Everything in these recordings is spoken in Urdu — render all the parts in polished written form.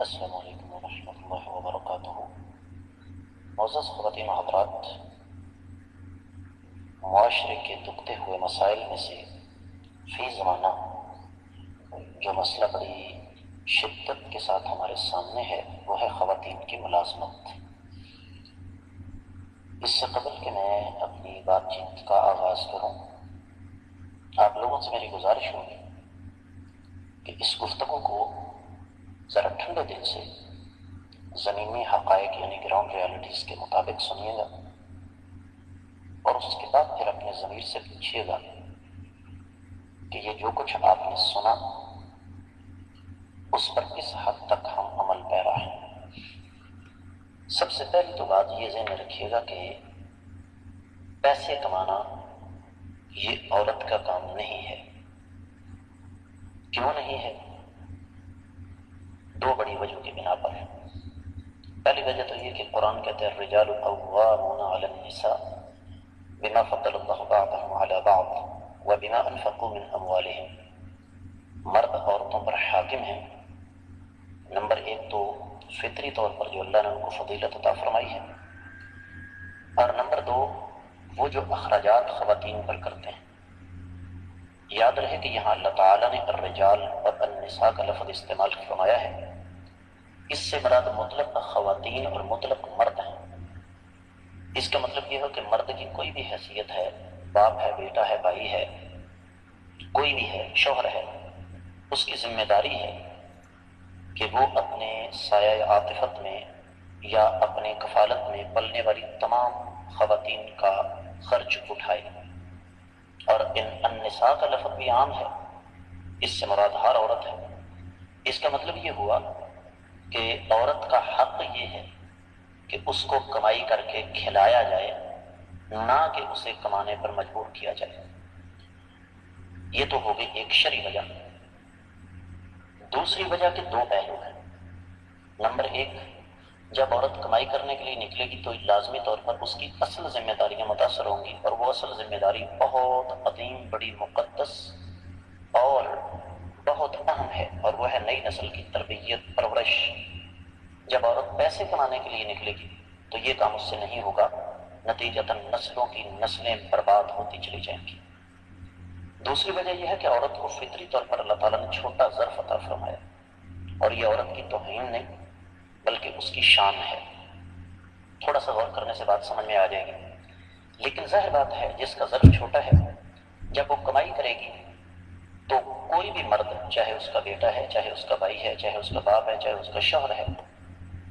السلام علیکم ورحمۃ اللہ وبرکاتہ۔ معزز خواتین و حضرات، معاشرے کے دکھتے ہوئے مسائل میں سے فی زمانہ جو مسئلہ بڑی شدت کے ساتھ ہمارے سامنے ہے وہ ہے خواتین کی ملازمت۔ اس سے قبل کہ میں اپنی بات چیت کا آغاز کروں، آپ لوگوں سے میری گزارش ہوگی کہ اس گفتگو کو ذرا ٹھنڈے دل سے زمینی حقائق یعنی گراؤنڈ ریالٹیز کے مطابق سنیے گا، اور اس کے بعد پھر اپنے ضمیر سے پوچھیے گا کہ یہ جو کچھ آپ نے سنا اس پر کس حد تک ہم عمل پیرا ہیں۔ سب سے پہلی تو بات یہ ذہن میں رکھیے گا کہ پیسے کمانا یہ عورت کا کام نہیں ہے۔ کیوں نہیں ہے؟ دو بڑی وجہ کی بنا پر ہے۔ پہلی وجہ تو یہ کہ قرآن کہتے ہیں الرجال قوامون علی النساء بما فضل اللہ بعضهم علی بعض وبما انفقوا من اموالهم۔ مرد عورتوں پر حاکم ہیں، نمبر ایک تو فطری طور پر جو اللہ نے ان کو فضیلت عطا فرمائی ہے، اور نمبر دو وہ جو اخراجات خواتین پر کرتے ہیں۔ یاد رہے کہ یہاں اللہ تعالیٰ نے الرجال اور النساء کا لفظ استعمال فرمایا ہے، اس سے مراد مطلق خواتین اور مطلق مرد ہیں۔ اس کا مطلب یہ ہے کہ مرد کی کوئی بھی حیثیت ہے، باپ ہے، بیٹا ہے، بھائی ہے، کوئی بھی ہے، شوہر ہے، اس کی ذمہ داری ہے کہ وہ اپنے سایہ عاطفت میں یا اپنے کفالت میں پلنے والی تمام خواتین کا خرچ اٹھائے۔ اور النساء کا لفظ بھی عام ہے، اس سے مراد ہر عورت ہے۔ اس کا مطلب یہ ہوا کہ عورت کا حق یہ ہے کہ اس کو کمائی کر کے کھلایا جائے، نہ کہ اسے کمانے پر مجبور کیا جائے۔ یہ تو ہو گئی ایک شرعی وجہ۔ دوسری وجہ کے دو پہلو ہیں۔ نمبر ایک، جب عورت کمائی کرنے کے لیے نکلے گی تو لازمی طور پر اس کی اصل ذمہ داریاں متاثر ہوں گی، اور وہ اصل ذمہ داری بہت عظیم، بڑی مقدس اور بہت اہم ہے، اور وہ ہے نئی نسل کی تربیت، پرورش۔ جب عورت پیسے کمانے کے لیے نکلے گی تو یہ کام اس سے نہیں ہوگا، نتیجتاً نسلوں کی نسلیں برباد ہوتی چلی جائیں گی۔ دوسری وجہ یہ ہے کہ عورت کو فطری طور پر اللہ تعالیٰ نے چھوٹا ظرف عطا فرمایا، اور یہ عورت کی توہین نہیں بلکہ اس کی شان ہے۔ تھوڑا سا غور کرنے سے بات سمجھ میں آ جائے گی۔ لیکن ظاہر بات ہے جس کا ظرف چھوٹا ہے، جب وہ کمائی کرے گی تو کوئی بھی مرد، چاہے اس کا بیٹا ہے، چاہے اس کا بھائی ہے، چاہے اس کا باپ ہے، چاہے اس کا شوہر ہے،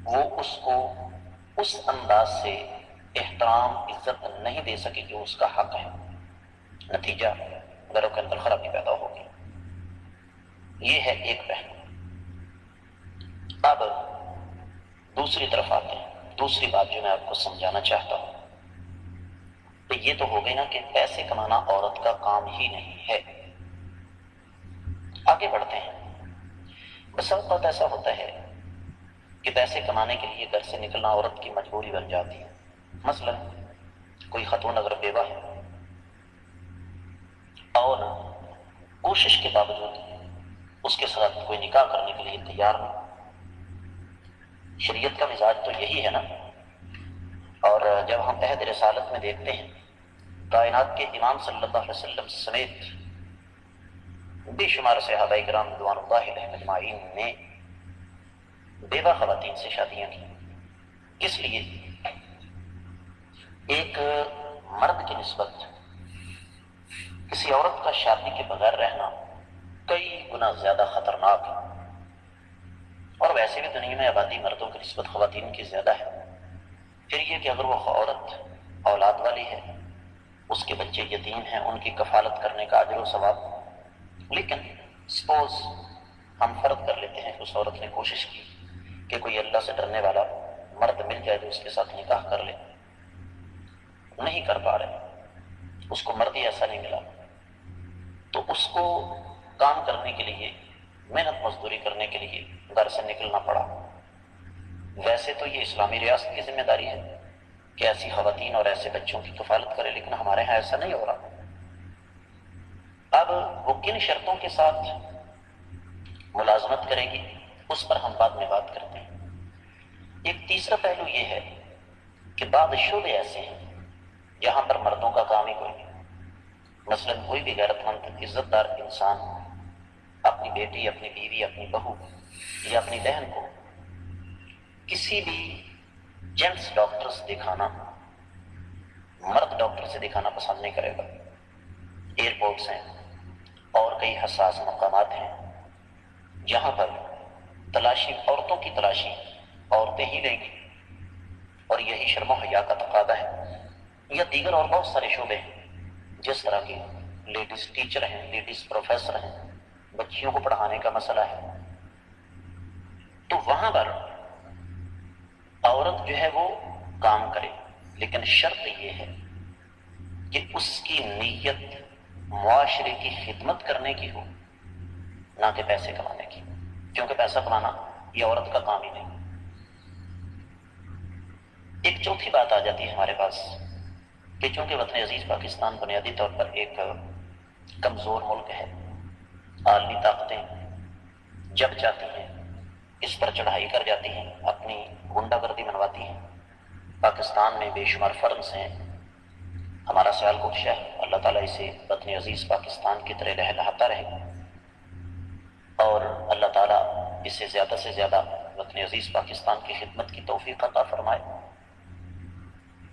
وہ اس کو اس انداز سے احترام، عزت نہیں دے سکے جو اس کا حق ہے۔ نتیجہ گھروں کے اندر خرابی پیدا ہوگی۔ یہ ہے ایک پہلو۔ اب دوسری طرف آتے ہیں۔ دوسری بات جو میں آپ کو سمجھانا چاہتا ہوں تو یہ تو ہو گئی نا کہ پیسے کمانا عورت کا کام ہی نہیں ہے۔ آگے بڑھتے ہیں۔ بس اوقات ایسا ہوتا ہے کہ پیسے کمانے کے لیے گھر سے نکلنا عورت کی مجبوری بن جاتی ہے۔ مثلا کوئی خاتون اگر بیوہ ہے اور کوشش کے باوجود اس کے ساتھ کوئی نکاح کرنے کے لیے تیار نہیں، شریعت کا مزاج تو یہی ہے نا۔ اور جب ہم عہد رسالت میں دیکھتے ہیں، کائنات کے امام صلی اللہ علیہ وسلم سمیت بے شمار صحابہ کرام رضوان اللہ علیہم اجمعین نے بیوہ خواتین سے شادیاں کی۔ کس لیے؟ ایک مرد کی نسبت کسی عورت کا شادی کے بغیر رہنا کئی گنا زیادہ خطرناک ہے، اور ویسے بھی دنیا میں آبادی مردوں کی نسبت خواتین کی زیادہ ہے۔ پھر یہ کہ اگر وہ عورت اولاد والی ہے، اس کے بچے یتیم ہیں، ان کی کفالت کرنے کا اجر و ثواب، لیکن سپوز ہم فرض کر لیتے ہیں کہ اس عورت نے کوشش کی کہ کوئی اللہ سے ڈرنے والا مرد مل جائے جو اس کے ساتھ نکاح کر لے، نہیں کر پا رہے، اس کو مرد ہی ایسا نہیں ملا، تو اس کو کام کرنے کے لیے، محنت مزدوری کرنے کے لیے گھر سے نکلنا پڑا۔ ویسے تو یہ اسلامی ریاست کی ذمہ داری ہے کہ ایسی خواتین اور ایسے بچوں کی کفالت کرے، لیکن ہمارے ہاں ایسا نہیں ہو رہا۔ اب وہ کن شرطوں کے ساتھ ملازمت کرے گی اس پر ہم بعد میں بات کرتے ہیں۔ ایک تیسرا پہلو یہ ہے کہ بعض شعبے ایسے ہیں جہاں پر مردوں کا کام ہی کوئی نہیں۔ مثلاً کوئی بھی غیرت مند عزت دار انسان اپنی بیٹی، اپنی بیوی، اپنی بہو یا اپنی بہن کو کسی بھی جینٹس ڈاکٹر سے دکھانا، مرد ڈاکٹر سے دکھانا پسند نہیں کرے گا۔ ایئرپورٹس ہیں اور کئی حساس مقامات ہیں جہاں پر تلاشی، عورتوں کی تلاشی عورتیں ہی لیں گی، اور یہی شرم و حیا کا تقاضا ہے۔ یا دیگر اور بہت سارے شعبے ہیں جس طرح کی لیڈیز ٹیچر ہیں، لیڈیز پروفیسر ہیں، بچیوں کو پڑھانے کا مسئلہ ہے، تو وہاں پر عورت جو ہے وہ کام کرے، لیکن شرط یہ ہے کہ اس کی نیت معاشرے کی خدمت کرنے کی ہو، نہ کہ پیسے کمانے کی، کیونکہ پیسہ کمانا یہ عورت کا کام ہی نہیں۔ ایک چوتھی بات آ جاتی ہے ہمارے پاس کہ چونکہ وطن عزیز پاکستان بنیادی طور پر ایک کمزور ملک ہے، عالمی طاقتیں جب چاہتی ہیں اس پر چڑھائی کر جاتی ہیں، اپنی غنڈہ گردی منواتی ہیں۔ پاکستان میں بے شمار فرنس ہیں، ہمارا سیالکوٹ شہر، اللہ تعالیٰ اسے وطن عزیز پاکستان کی طرح لہلاتا رہے، اور اللہ تعالیٰ اس سے زیادہ وطن عزیز پاکستان کی خدمت کی توفیق عطا فرمائے۔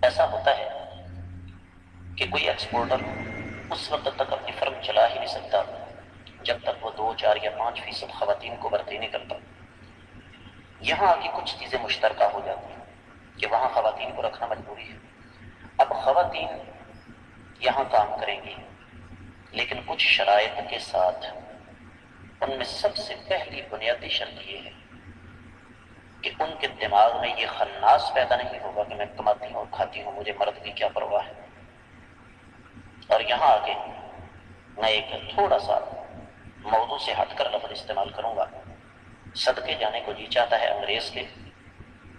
ایسا ہوتا ہے کہ کوئی ایکسپورٹر اس وقت تک اپنی فرم چلا ہی نہیں سکتا جب تک وہ 2، 4 یا 5% خواتین کو بھرتی نہیں کرتا۔ یہاں آگے کچھ چیزیں مشترکہ ہو جاتی ہیں کہ وہاں خواتین کو رکھنا مجبوری ہے۔ اب خواتین یہاں کام کریں گی، لیکن کچھ شرائط کے ساتھ۔ ان میں سب سے پہلی بنیادی شرط یہ ہے کہ ان کے دماغ میں یہ خناس پیدا نہیں ہوگا کہ میں کماتی ہوں اور کھاتی ہوں، مجھے مرد کی کیا پرواہ ہے۔ اور یہاں آگے میں ایک تھوڑا سا موضوع سے ہٹ کر لفظ استعمال کروں گا۔ صدقے جانے کو جی چاہتا ہے انگریز کے،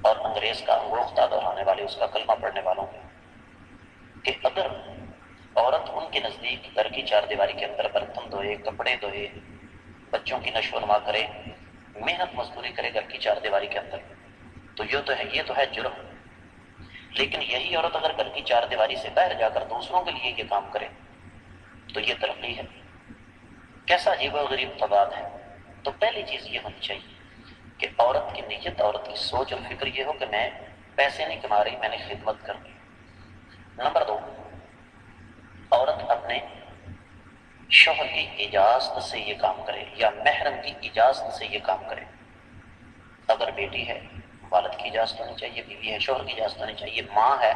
اور انگریز کا انگوختہ دہرانے والے، اس کا کلمہ پڑھنے والوں کے، کہ اگر عورت ان کے نزدیک گھر کی چار دیواری کے اندر برتن دھوئے، کپڑے دھوئے، بچوں کی نشو و نما کرے، محنت مزدوری کرے گھر کی چار دیواری کے اندر، تو یہ تو ہے جرم۔ لیکن یہی عورت اگر گھر کی چار دیواری سے باہر جا کر دوسروں کے لیے یہ کام کرے تو یہ ترقی ہے۔ کیسا عجیب و غریب تضاد ہے۔ تو پہلی چیز یہ ہونی چاہیے کہ عورت کی نیت، عورت کی سوچ اور فکر یہ ہو کہ میں پیسے نہیں کما رہی، میں نے خدمت کرنی۔ نمبر 2، عورت اپنے شوہر کی اجازت سے یہ کام کرے یا محرم کی اجازت سے یہ کام کرے۔ اگر بیٹی ہے، والد کی اجازت ہونی چاہیے، بیوی ہے، شوہر کی اجازت ہونی چاہیے، ماں ہے،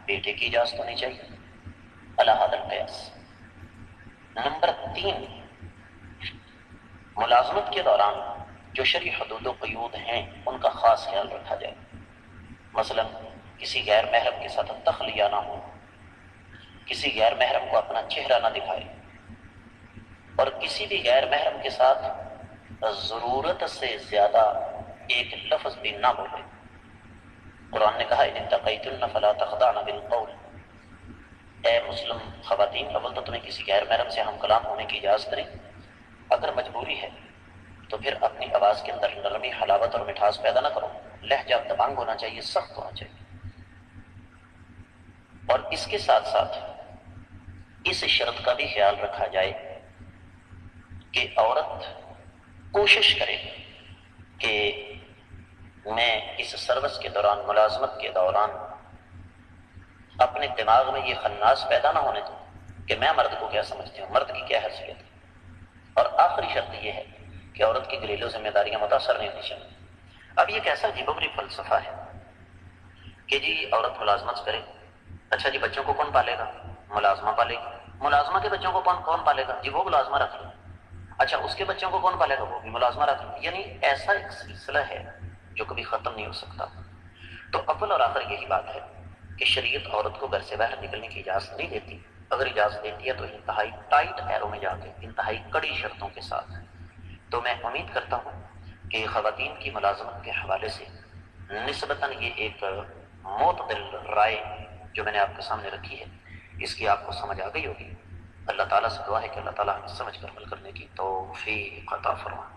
بیٹے کی اجازت ہونی چاہیے، علی ھذا القیاس۔ نمبر 3، ملازمت کے دوران جو شرعی حدود و قیود ہیں ان کا خاص خیال رکھا جائے۔ مثلا کسی غیر محرم کے ساتھ تخلیہ نہ ہو، کسی غیر محرم کو اپنا چہرہ نہ دکھائے، اور کسی بھی غیر محرم کے ساتھ ضرورت سے زیادہ ایک لفظ بھی نہ بولے۔ قرآن نے کہا ان اتقیتن فلا تخضعن بالقول، اے مسلم خواتین، اول تو تمہیں کسی غیر محرم سے ہم کلام ہونے کی اجازت نہیں، اگر مجبوری ہے تو پھر اپنی آواز کے اندر نرمی، حلاوت اور مٹھاس پیدا نہ کرو، لہجہ دبنگ ہونا چاہیے، سخت ہونا چاہیے۔ اور اس کے ساتھ ساتھ اس شرط کا بھی خیال رکھا جائے کہ عورت کوشش کرے کہ میں اس سروس کے دوران، ملازمت کے دوران اپنے دماغ میں یہ خناس پیدا نہ ہونے دوں کہ میں مرد کو کیا سمجھتی ہوں، مرد کی کیا حیثیت ہے۔ اور آخری شرط یہ ہے کہ عورت کی گھریلو ذمہ داریاں متاثر نہیں ہونی چاہیے۔ اب یہ کیسا عجیب و غریب فلسفہ ہے کہ جی عورت ملازمت کرے، اچھا جی بچوں کو کون پالے گا؟ ملازمہ پالے گی۔ ملازمہ کے بچوں کو کون پالے گا؟ جی وہ ملازمہ رکھ لو۔ اچھا اس کے بچوں کو کون پالے گا؟ وہ بھی ملازمہ رکھ لو۔ یعنی ایسا ایک سلسلہ ہے جو کبھی ختم نہیں ہو سکتا۔ تو اول اور آخر یہی بات ہے کہ شریعت عورت کو گھر سے باہر نکلنے کی اجازت نہیں دیتی، اگر اجازت دیتی ہے تو انتہائی ٹائٹ ایرو میں جا کے، انتہائی کڑی شرطوں کے ساتھ۔ تو میں امید کرتا ہوں کہ خواتین کی ملازمت کے حوالے سے نسبتاً یہ ایک معتدل رائے جو میں نے آپ کے سامنے رکھی ہے، اس کی آپ کو سمجھ آ گئی ہوگی۔ اللہ تعالیٰ سے دعا ہے کہ اللہ تعالیٰ ہمیں سمجھ کر عمل کرنے کی توفیق عطا فرمائے۔